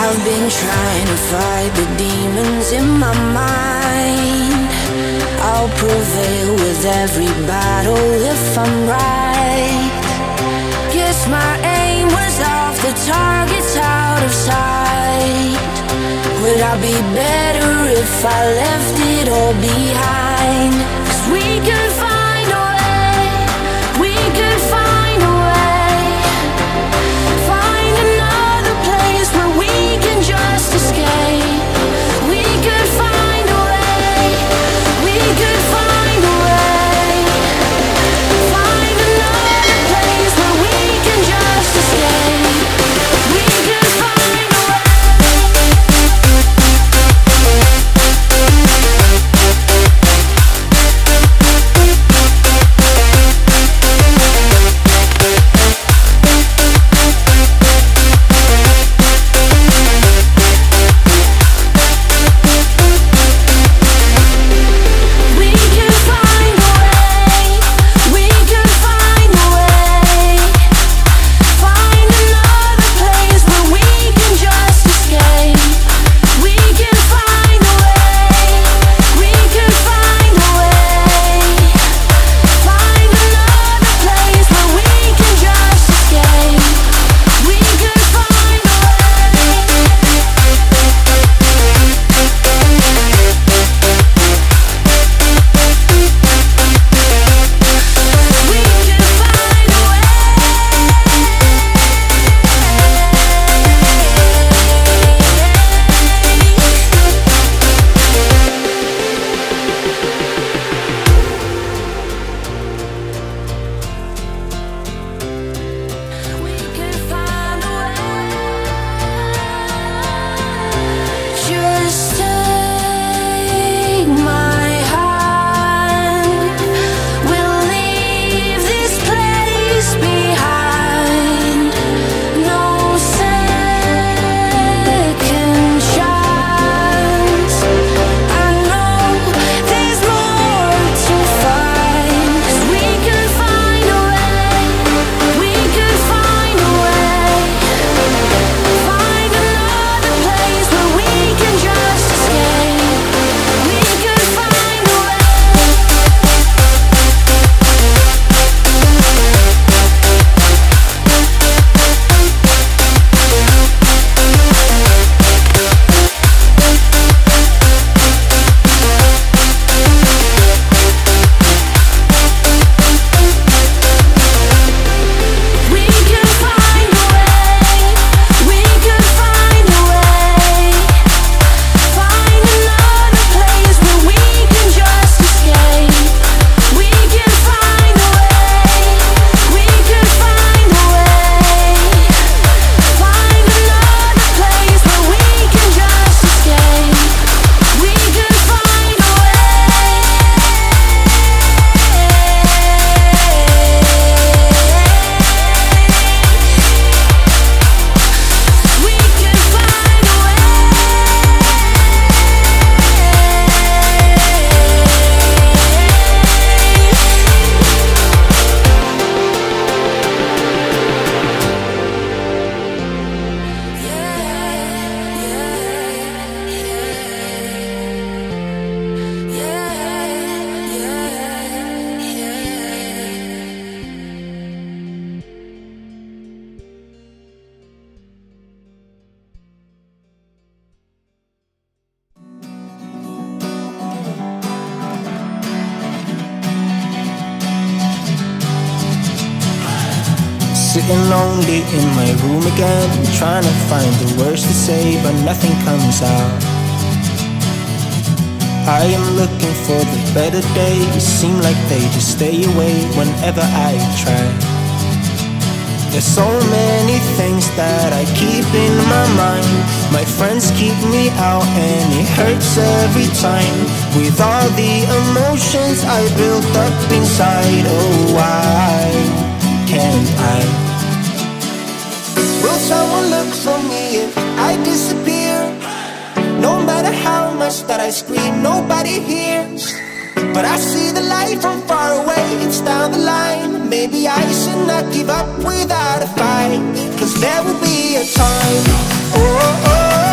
I've been trying to fight the demons in my mind. I'll prevail with every battle if I'm right. Guess my aim was off, the target's out of sight. Would I be better if I left it all behind? 'Cause we could find a way, we could find a way. Find another place where we can just escape. We could find a way, we could find a way. Find another place where we can just escape. We could find a way. Sitting lonely in my room again, trying to find the words to say, but nothing comes out. I am looking for the better days, seem like they just stay away whenever I try. There's so many things that I keep in my mind. My friends keep me out and it hurts every time. With all the emotions I built up inside, oh why can't I? Will someone look for me if I disappear? No matter how much that I scream, nobody hears. But I see the light from far away, it's down the line. Maybe I should not give up without a fight, 'cause there will be a time, oh, oh,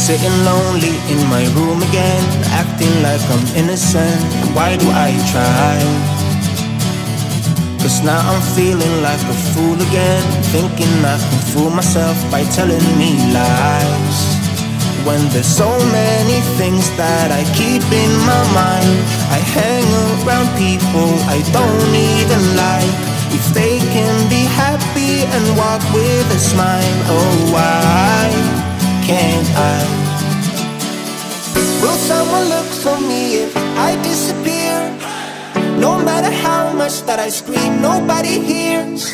Sitting lonely in my room again, acting like I'm innocent. Why do I try? Cause now I'm feeling like a fool again, thinking I can fool myself by telling me lies. When there's so many things that I keep in my mind, I hang around people I don't even like. If they can be happy and walk with a smile, oh why can't I? Will someone look for me if I disappear? No matter how much that I scream, nobody hears.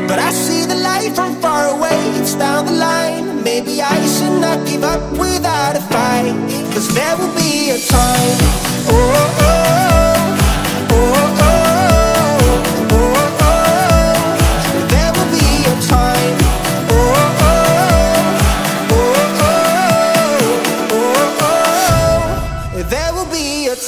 But I see the light from far away, it's down the line. Maybe I should not give up without a fight, cause there will be a time. Oh, oh, oh, oh, oh, oh, oh. There will be a time. Oh, oh, oh, oh, oh, oh. There will be a time.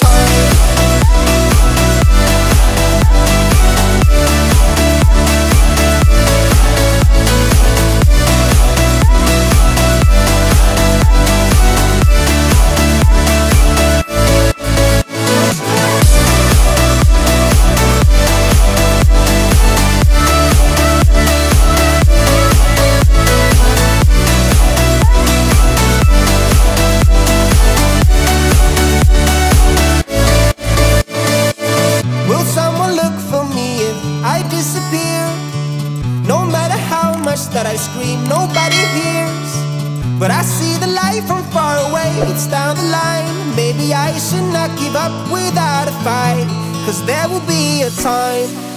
That I scream, nobody hears. But I see the light from far away, it's down the line. Maybe I should not give up without a fight, cause there will be a time.